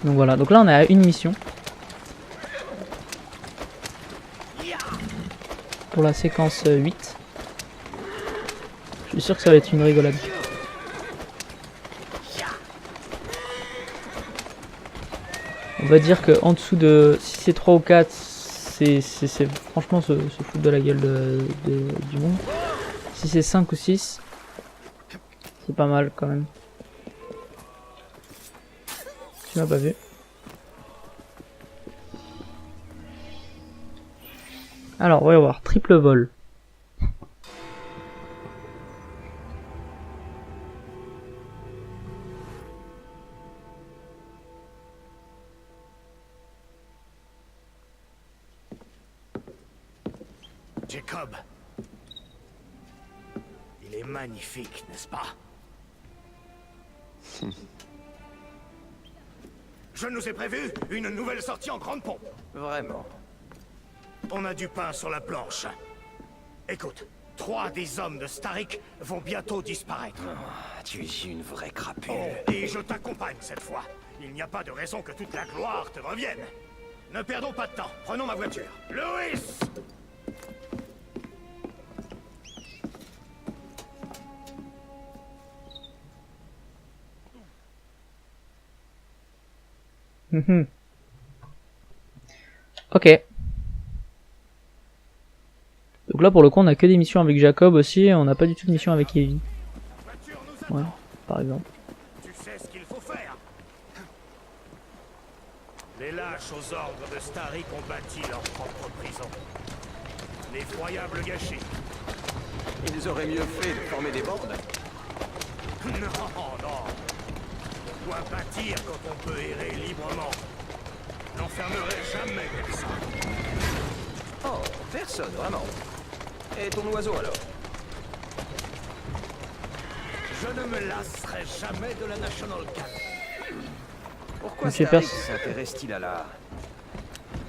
Donc voilà, donc là on est à une mission. Pour la séquence 8. Je suis sûr que ça va être une rigolade. On va dire que en dessous de... Si c'est 3 ou 4, c'est franchement se foutre de la gueule du monde. Si c'est 5 ou 6, c'est pas mal quand même. Tu m'as pas vu. Alors, on va y voir. Triple vol. Jacob. Il est magnifique, n'est-ce pas? Je nous ai prévu une nouvelle sortie en grande pompe. Vraiment. On a du pain sur la planche. Écoute, 3 des hommes de Starik vont bientôt disparaître. Ah, tu es une vraie crapule. Oh, et je t'accompagne cette fois. Il n'y a pas de raison que toute la gloire te revienne. Ne perdons pas de temps. Prenons ma voiture. Louis! Ok. Donc là pour le coup on a que des missions avec Jacob aussi, on n'a pas du tout de mission avec Evie. Ouais, par exemple. Tu sais ce qu'il faut faire. Les lâches aux ordres de Starik ont bâti leur propre prison. L'effroyable gâchis. Ils auraient mieux fait de former des bandes. Non, non. On doit bâtir quand on peut errer librement. N'enfermerai jamais personne. Oh, personne, vraiment. Et ton oiseau alors? Je ne me lasserai jamais de la National Guard. Pourquoi Monsieur Starik Perse. s'intéresse-t-il à l'art?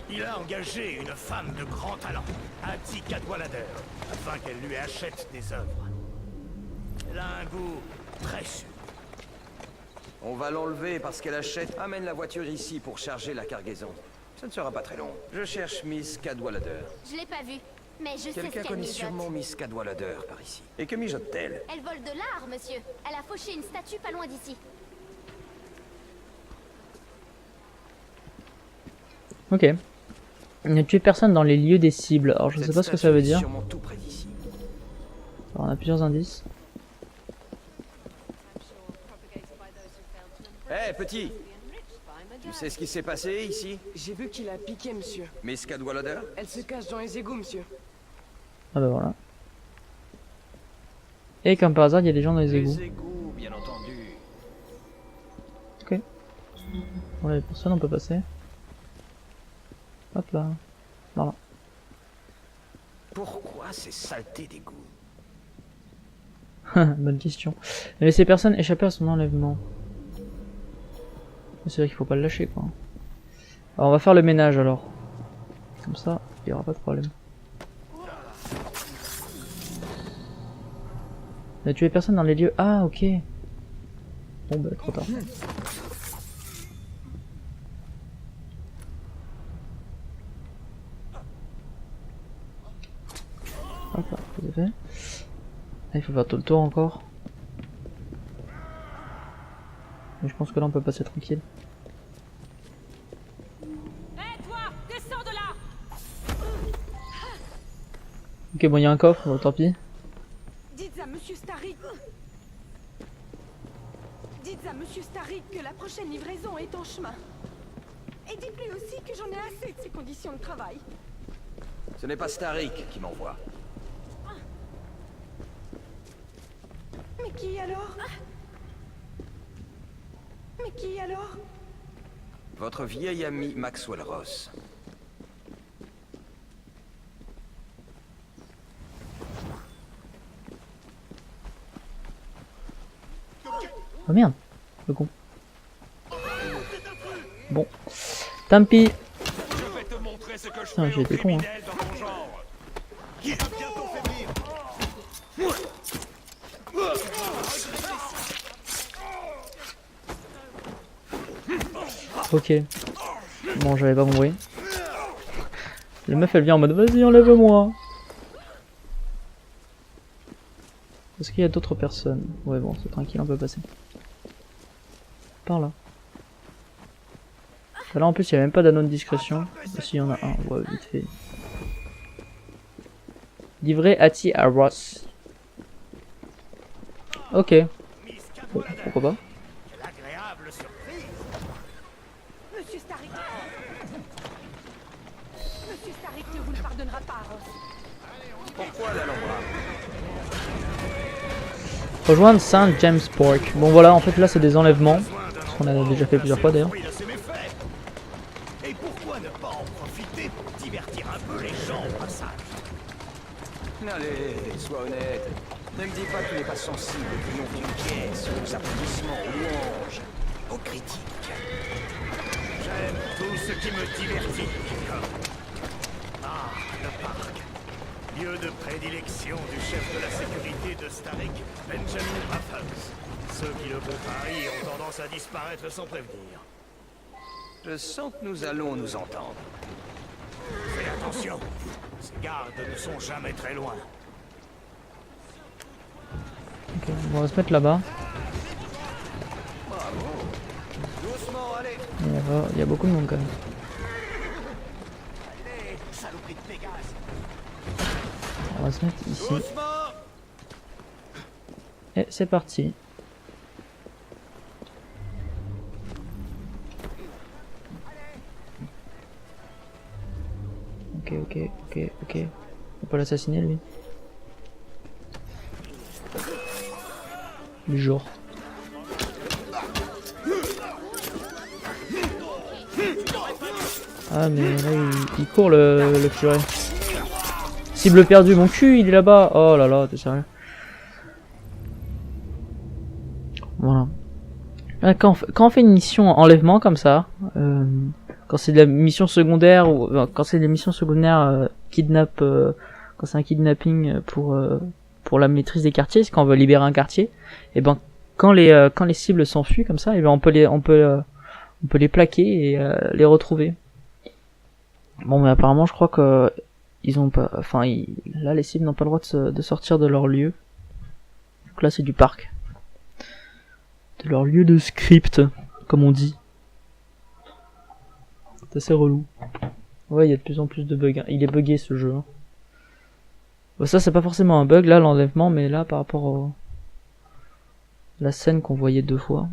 Il a engagé une femme de grand talent, Ati Cadwallader, afin qu'elle lui achète des œuvres. Elle a un goût très sûr. On va l'enlever parce qu'elle achète. Amène la voiture ici pour charger la cargaison. Ça ne sera pas très long. Je cherche Miss Cadwallader. Je l'ai pas vue, mais je sais ce Quelqu'un qu'elle connaît mijote. sûrement Miss Cadwallader par ici. Et que mijote-t-elle? Elle vole de l'art, monsieur. Elle a fauché une statue pas loin d'ici. Ok. Il n'a tué personne dans les lieux des cibles. Alors je sais Cette pas ce que ça veut statue est dire. sûrement tout près d'ici. Alors, on a plusieurs indices. Hé, petit! Tu sais ce qui s'est passé ici? J'ai vu qu'il a piqué, monsieur. Miss Cadwallader? Elle se cache dans les égouts, monsieur. Ah bah voilà. Et comme par hasard il y a des gens dans les égouts. Les égouts, bien entendu. Ok. Voilà les personnes on peut passer. Hop là. Voilà. Pourquoi ces saletés d'égouts? Bonne question. Mais ces personnes échappaient à son enlèvement. C'est vrai qu'il faut pas le lâcher quoi. Alors on va faire le ménage alors. Comme ça, il n'y aura pas de problème. On a tué personne dans les lieux. Ah ok. Bon bah trop tard. Hop là, c'est fait. Ah, il faut faire tout le tour encore. Mais je pense que là on peut passer tranquille. Hé, toi, descends de là! Ok bon il y a un coffre, bon, tant pis. Dites à monsieur Starik. Dites à monsieur Starik que la prochaine livraison est en chemin. Et dites-lui aussi que j'en ai assez de ces conditions de travail. Ce n'est pas Starik qui m'envoie. Mais qui alors? Mais qui alors? Votre vieil ami Maxwell Ross. Oh merde, le con. Bon, tant pis. Je vais te montrer ce que je Putain, fais j'ai aux été con, hein. criminels dans ton genre. Qui va bientôt faiblir. Ok. Bon, j'avais pas compris. La meuf elle vient en mode vas-y enlève-moi. Est-ce qu'il y a d'autres personnes? Ouais bon c'est tranquille on peut passer. Par là. Là en plus il n'y a même pas d'anneau de discrétion. Si il y en a un, ouais vite fait. Livré Hattie à Ross. Ok. Bon, pourquoi pas. Quelle agréable surprise. Monsieur Starrick. Monsieur Starrick ne vous le pardonnera pas, Ross. Pourquoi l'Alhambra? Rejoindre Saint James Park. Bon voilà, en fait là c'est des enlèvements. Ce qu'on a déjà fait plusieurs fois d'ailleurs. Oui, de ses méfaits. Et pourquoi ne pas en profiter pour divertir un peu les gens au passage? Allez, sois honnête. Ne me dis pas que tu n'es pas sensible au triomphe d'une pièce, aux applaudissements, aux louanges, aux critiques. J'aime tout ce qui me divertit, comme... Ah, le parc. Lieu de prédilection du chef de la sécurité de Starrick, Benjamin Raffles. Ceux qui le contrarient ont tendance à disparaître sans prévenir. Je sens que nous allons nous entendre. Fais attention. Ces gardes ne sont jamais très loin. Ok, on va se mettre là-bas. Doucement, allez. Il y a beaucoup de monde quand même. Allez, saloperie de Pégase. On va se mettre ici. Doucement. Et c'est parti. Ok. On peut l'assassiner lui. Du jour. Ah mais là il court le furet. Cible perdue, mon cul il est là-bas. Oh là là, t'es sérieux? Voilà. Quand on fait une mission enlèvement comme ça, quand c'est de la mission secondaire ou quand c'est des missions secondaires kidnap, quand c'est un kidnapping pour la maîtrise des quartiers, c'est quand on veut libérer un quartier, et ben quand les cibles s'enfuient comme ça, et ben on peut les plaquer et les retrouver. Bon mais apparemment je crois que ils ont pas, enfin là les cibles n'ont pas le droit de sortir de leur lieu. Donc là c'est du parc. De leur lieu de script, comme on dit. C'est assez relou. Ouais, il y a de plus en plus de bugs. Il est buggé ce jeu. Bon, ça, c'est pas forcément un bug, là, l'enlèvement, mais là, par rapport à la scène qu'on voyait 2 fois.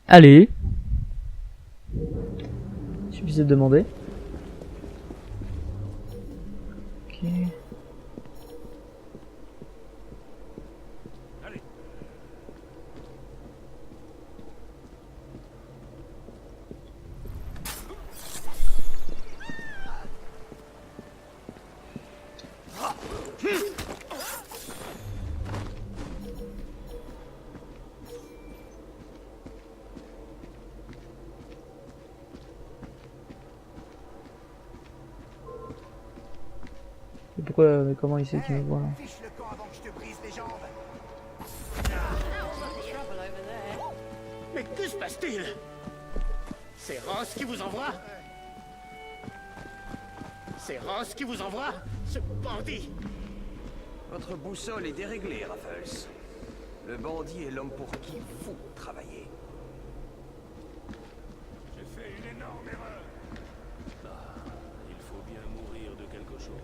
Allez. Suffisait de demander. Ok. Et pourquoi, mais comment il sait qu'il me voit là? Fiche le camp avant que je te brise les jambes. Mais que se passe-t-il? C'est Ross qui vous envoie? C'est Ross qui vous envoie? Ce bandit! Votre boussole est déréglée, Raffles. Le bandit est l'homme pour qui vous travaillez. J'ai fait une énorme erreur. Il faut bien mourir de quelque chose.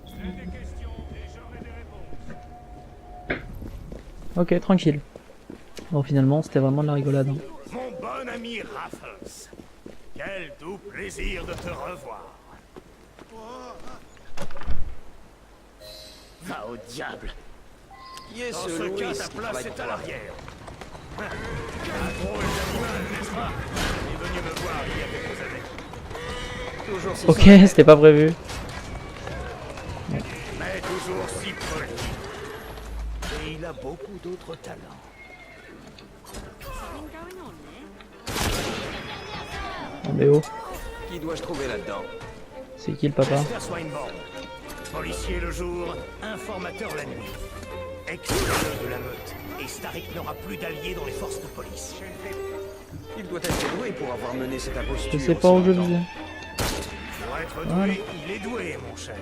J'ai des questions et j'aurai des réponses. Ok, tranquille. Bon, finalement, c'était vraiment de la rigolade. Hein. Mon bon ami Raffles, quel doux plaisir de te revoir. Va au diable. Qui est Dans ce ce Louis cas, ta qui place travaille est pour à toi? l'arrière. Un drôle d'animal, n'est-ce pas? Il est venu me voir il y a quelques années. Toujours si Ok, c'était pas prévu. Mais toujours si poli. beaucoup d'autres talents. Oh, mais oh, Qui dois-je trouver là-dedans? c'est qui le papa? Chester Swinburne. Policier le jour, informateur la nuit. Ex-leader de la meute. Et Starrick n'aura plus d'alliés dans les forces de police. Il doit être doué pour avoir mené cette imposture. Je sais pas où je aussi visais. longtemps. Pour être Voilà. doué, il est doué, mon cher.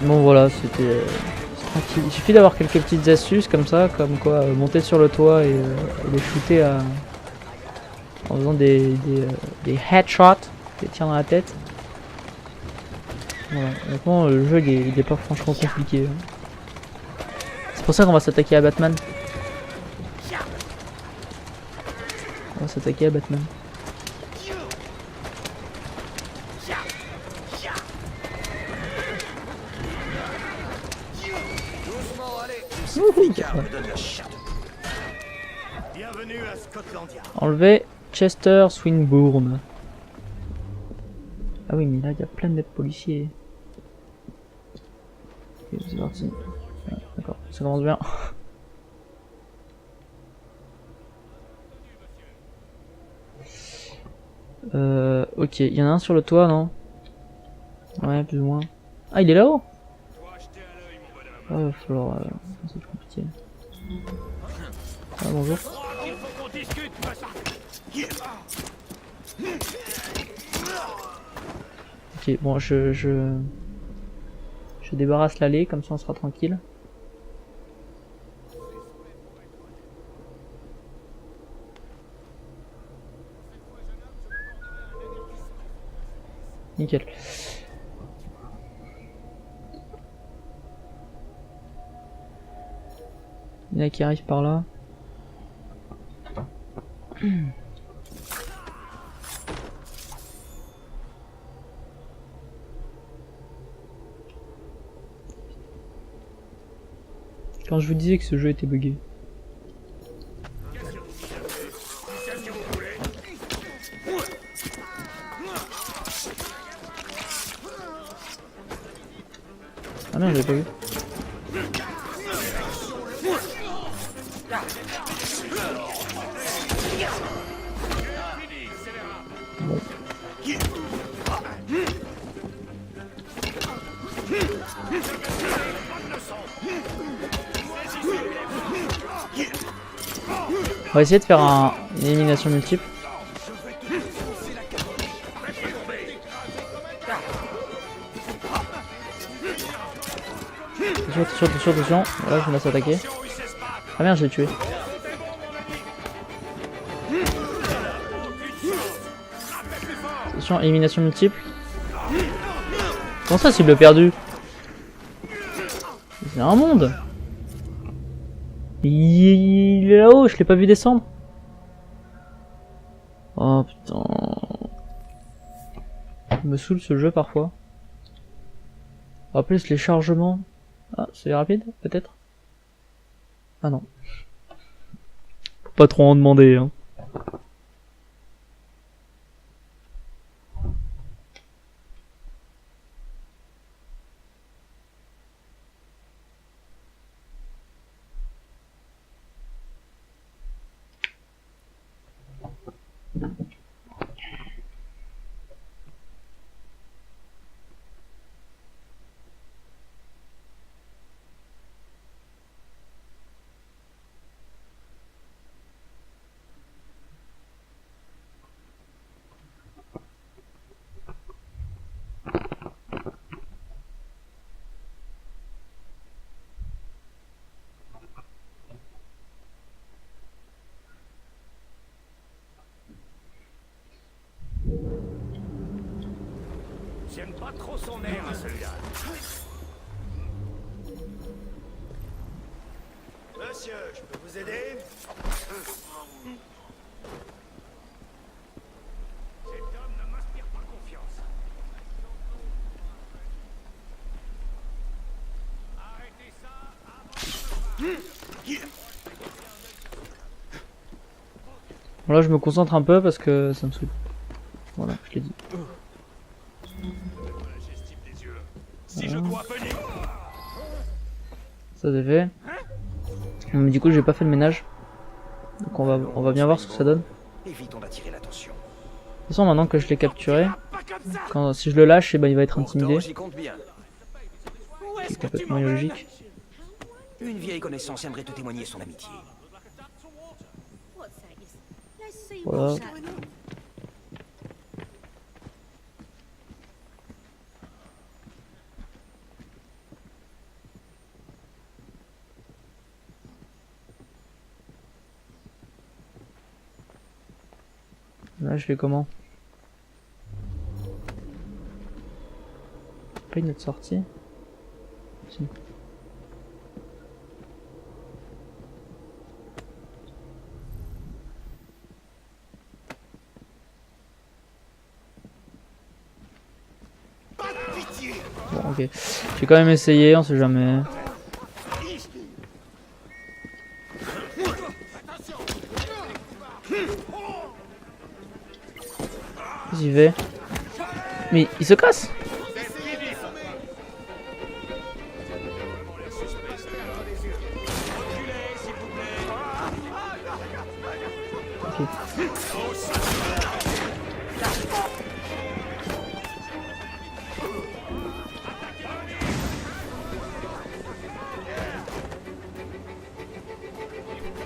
Bon voilà, c'était tranquille. Il suffit d'avoir quelques petites astuces comme ça, comme quoi monter sur le toit et les shooter en faisant des headshots, des tirs dans la tête. Voilà, honnêtement le jeu il est pas franchement compliqué. C'est pour ça qu'on va s'attaquer à Batman. On va s'attaquer à Batman. Doucement, allez. Wouhou. Car me donne la chatte. Bienvenue à Scotland Yard. Enlever Chester Swinburne. Ah oui, mais là il y a plein de policiers. Ok, c'est parti. Ouais, d'accord, ça commence bien. Ok, il y en a un sur le toit, non? Ouais, plus ou moins. Ah, il est là-haut? Ah, il va falloir... c'est compliqué. Ah, bonjour. Il faut qu'on discute, Ok, bon, je débarrasse l'allée, comme ça on sera tranquille. Nickel. Il y en a qui arrivent par là. Quand je vous disais que ce jeu était buggé. Ah non, j'ai pas vu. Bon. On va essayer de faire une élimination multiple. Attention. Voilà, je me laisse attaquer. Ah merde, je l'ai tué. Attention, élimination multiple. Comment ça, cible perdue? C'est un monde. Il est là-haut, je l'ai pas vu descendre. Oh putain. Il me saoule ce jeu parfois. En plus les chargements. Ah, c'est rapide peut-être? Ah non. Faut pas trop en demander hein. J'aime pas trop son air à celui-là. Monsieur, je peux vous aider? Cet homme ne m'inspire pas confiance. Arrêtez ça avant. Bon là je me concentre un peu parce que ça me saoule. Voilà, je l'ai dit. Ça c'est fait. Mais du coup j'ai pas fait le ménage. Donc on va bien voir ce que ça donne. Évitons d'attirer l'attention. De toute façon maintenant que je l'ai capturé, si je le lâche, eh ben, il va être intimidé. Pourtant, j'y compte bien. C'est complètement illogique. Une vieille connaissance aimerait te témoigner son amitié. Voilà. Là je fais comment? Pas une autre sortie? Si. Bon ok. J'ai quand même essayé, on sait jamais. J'y vais. Mais il se casse. Ok.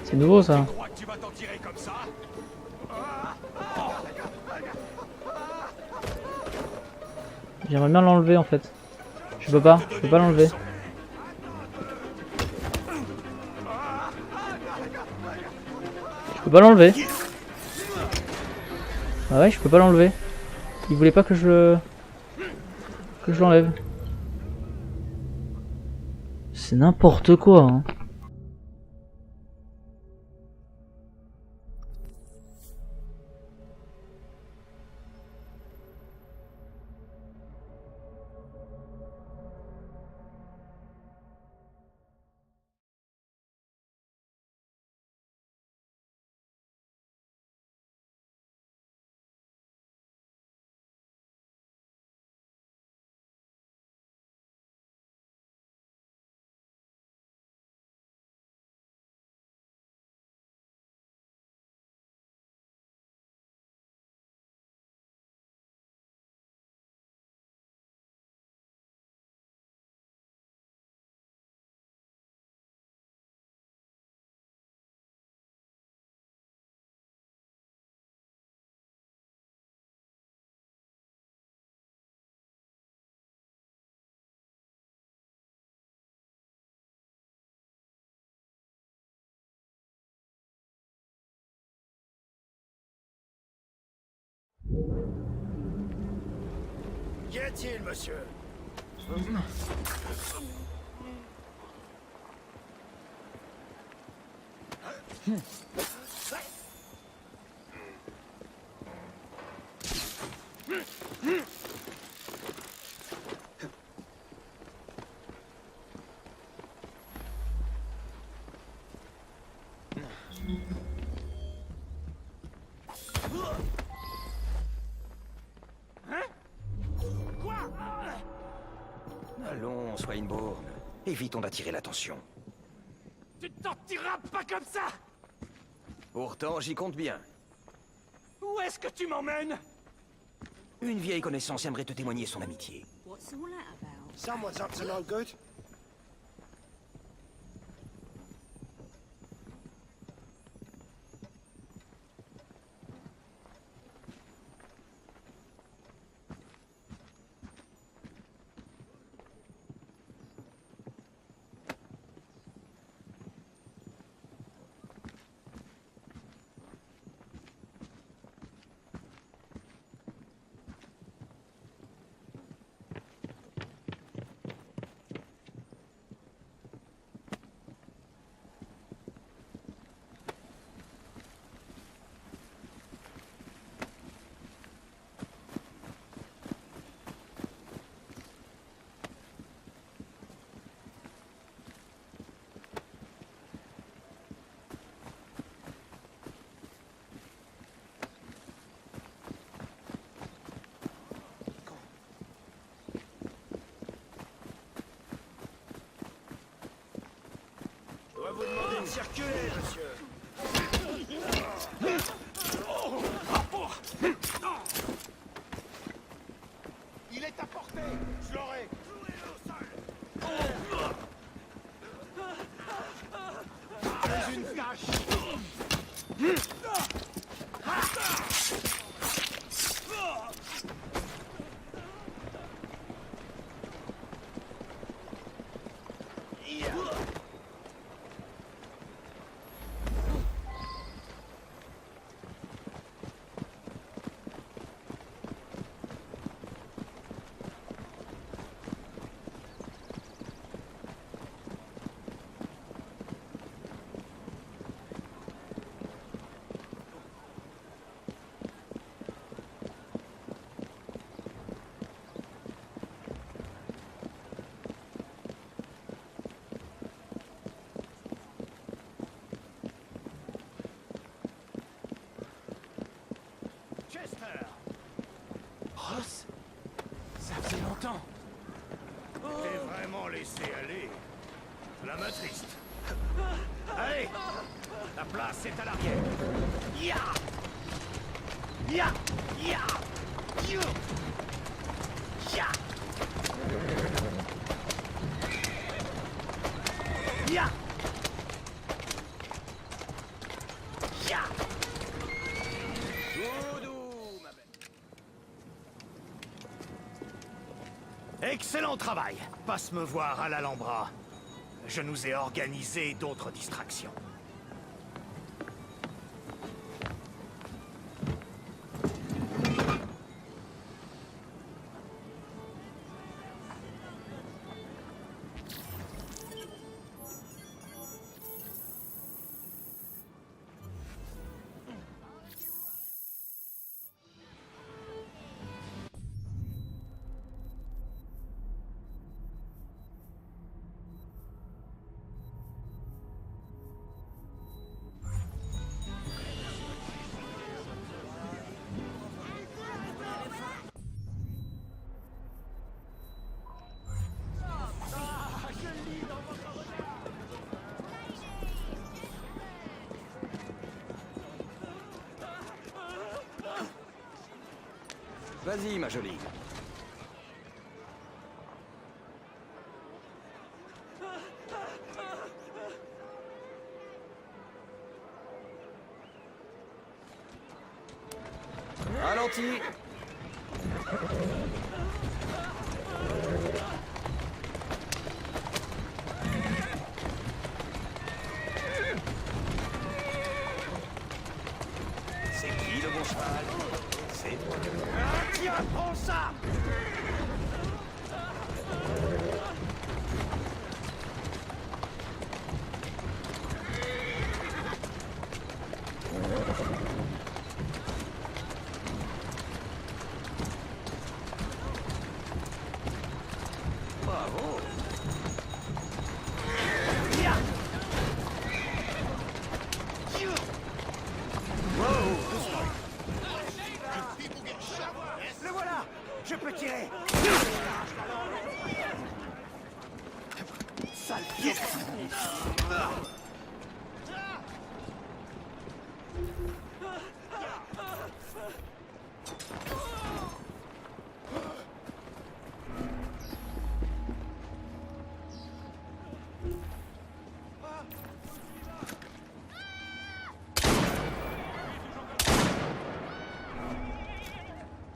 C'est nouveau ça. J'aimerais bien l'enlever en fait. Je peux pas l'enlever. Je peux pas l'enlever. Ah ouais, je peux pas l'enlever. Il voulait pas que je l'enlève. C'est n'importe quoi hein. Qu'y a-t-il, monsieur? Allons, Swinebourne. Évitons d'attirer l'attention. Tu t'en tireras pas comme ça! Pourtant, j'y compte bien. Où est-ce que tu m'emmènes? Une vieille connaissance aimerait te témoigner son amitié. Someone's up to no good. de circuler, monsieur. Il est à portée. Je l'aurai. Fais une tâche. Chester. Ross, ça faisait longtemps. T'es vraiment laissé aller. Cela m'attriste. Allez, la place est à l'arrière. Ya! Ya! Ya! Ya! Ya! Ya! Ya! Doudou, ma belle. Excellent travail. Passe me voir à l'Alhambra. Je nous ai organisé d'autres distractions. Vas-y, ma jolie. Ralenti. C'est qui le bon cheval? C'est toi. Tiens, prends ça! Bravo! Ya! Wow! Le voilà! Je peux tirer! Sale pièce!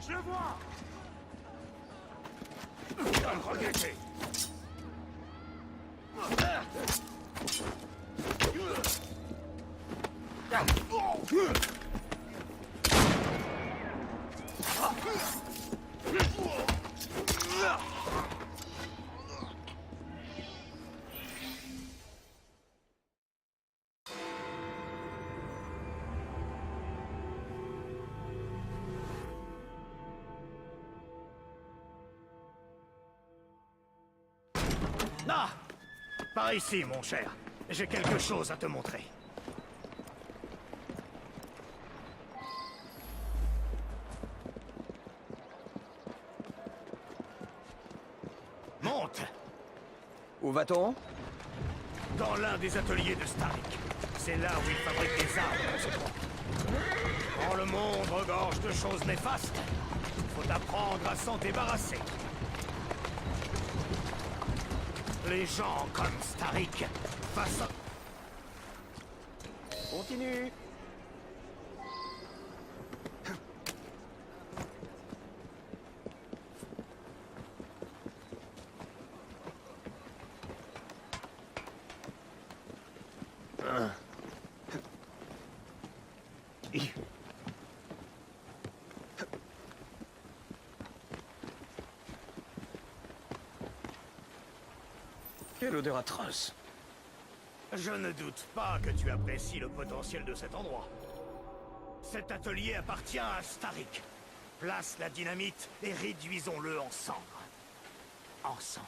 Je le vois! Va le regretter! Ah! Par ici, mon cher. J'ai quelque chose à te montrer. Monte! Où va-t-on? dans l'un des ateliers de Starik. C'est là où il fabrique des armes pour ses propres. Quand le monde regorge de choses néfastes, il faut apprendre à s'en débarrasser. Les gens comme Starik façonnent... Continue. Quelle odeur atroce. Je ne doute pas que tu apprécies le potentiel de cet endroit. Cet atelier appartient à Starik. Place la dynamite et réduisons-le en cendres. Ensemble.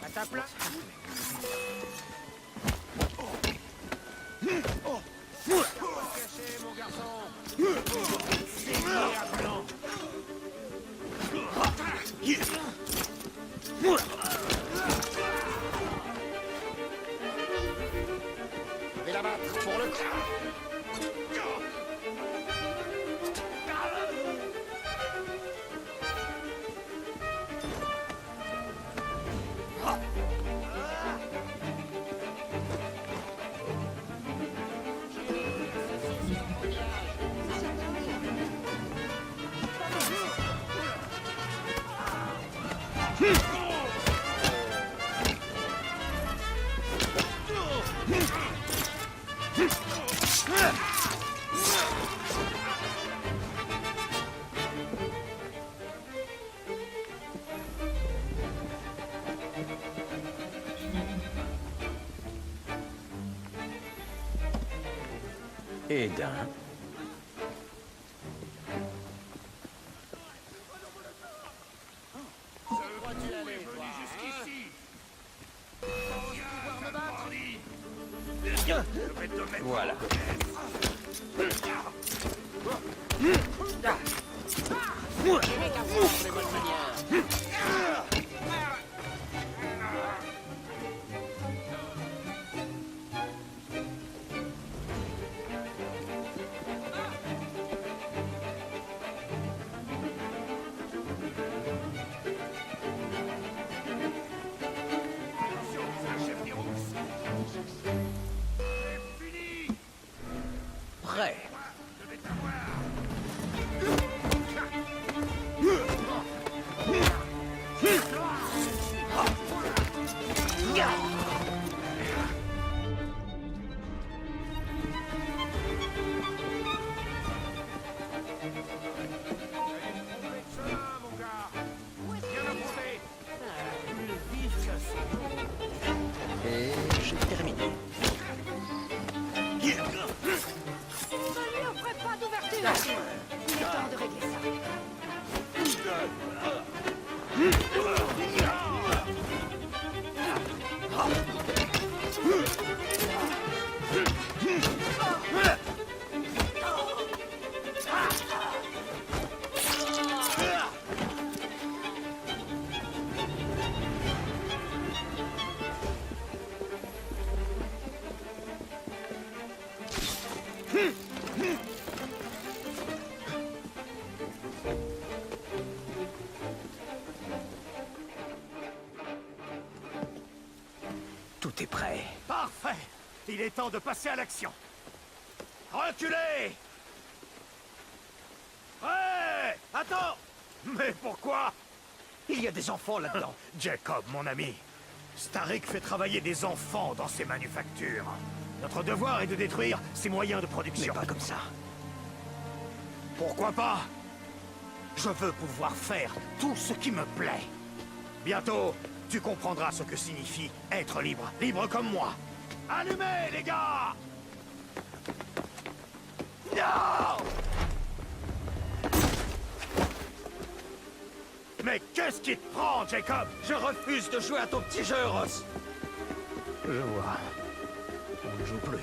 À ta place. Caché, mon garçon. C'est à blanc. Je vais la battre pour le Et d'un. Voilà. Prêt. Et j'ai terminé. Ne lui offrez pas d'ouverture. Il est temps de régler ça. Tout est prêt. Parfait. Il est temps de passer à l'action. Reculez! Ouais! Attends! Mais pourquoi? Il y a des enfants là-dedans. Jacob, mon ami. Starik fait travailler des enfants dans ses manufactures. Notre devoir est de détruire ses moyens de Mais production. pas comme ça. Pourquoi pas? Je veux pouvoir faire tout ce qui me plaît. Bientôt, tu comprendras ce que signifie être libre. Libre comme moi. Allumez, les gars! Non! Qu'est-ce qui te prend, Jacob? Je refuse de jouer à ton petit jeu, Ross. Je vois. On ne joue plus.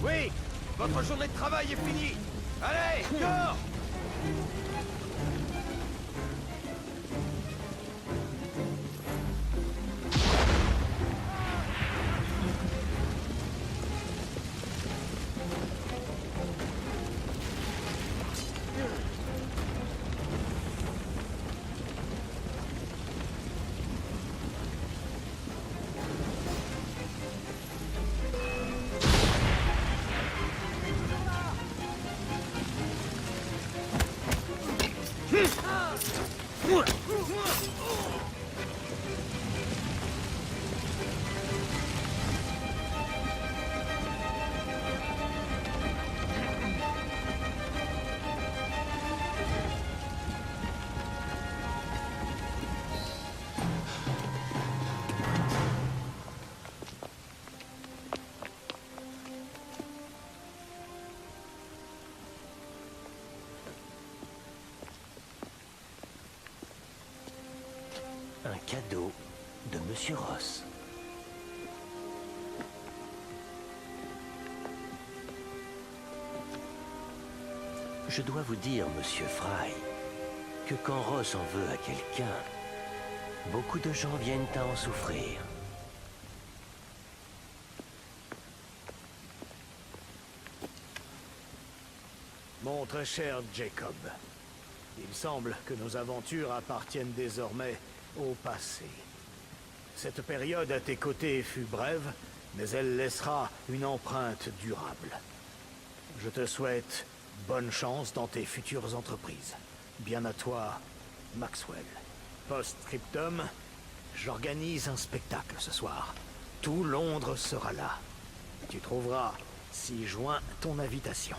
Oui, votre journée de travail est finie. Allez, corps! Un cadeau de Monsieur Ross. Je dois vous dire, Monsieur Fry, que quand Ross en veut à quelqu'un, beaucoup de gens viennent à en souffrir. Mon très cher Jacob, il semble que nos aventures appartiennent désormais au passé. Cette période à tes côtés fut brève, mais elle laissera une empreinte durable. Je te souhaite bonne chance dans tes futures entreprises. Bien à toi, Maxwell. Post-scriptum, j'organise un spectacle ce soir. Tout Londres sera là. Tu trouveras, 6 juin, ton invitation.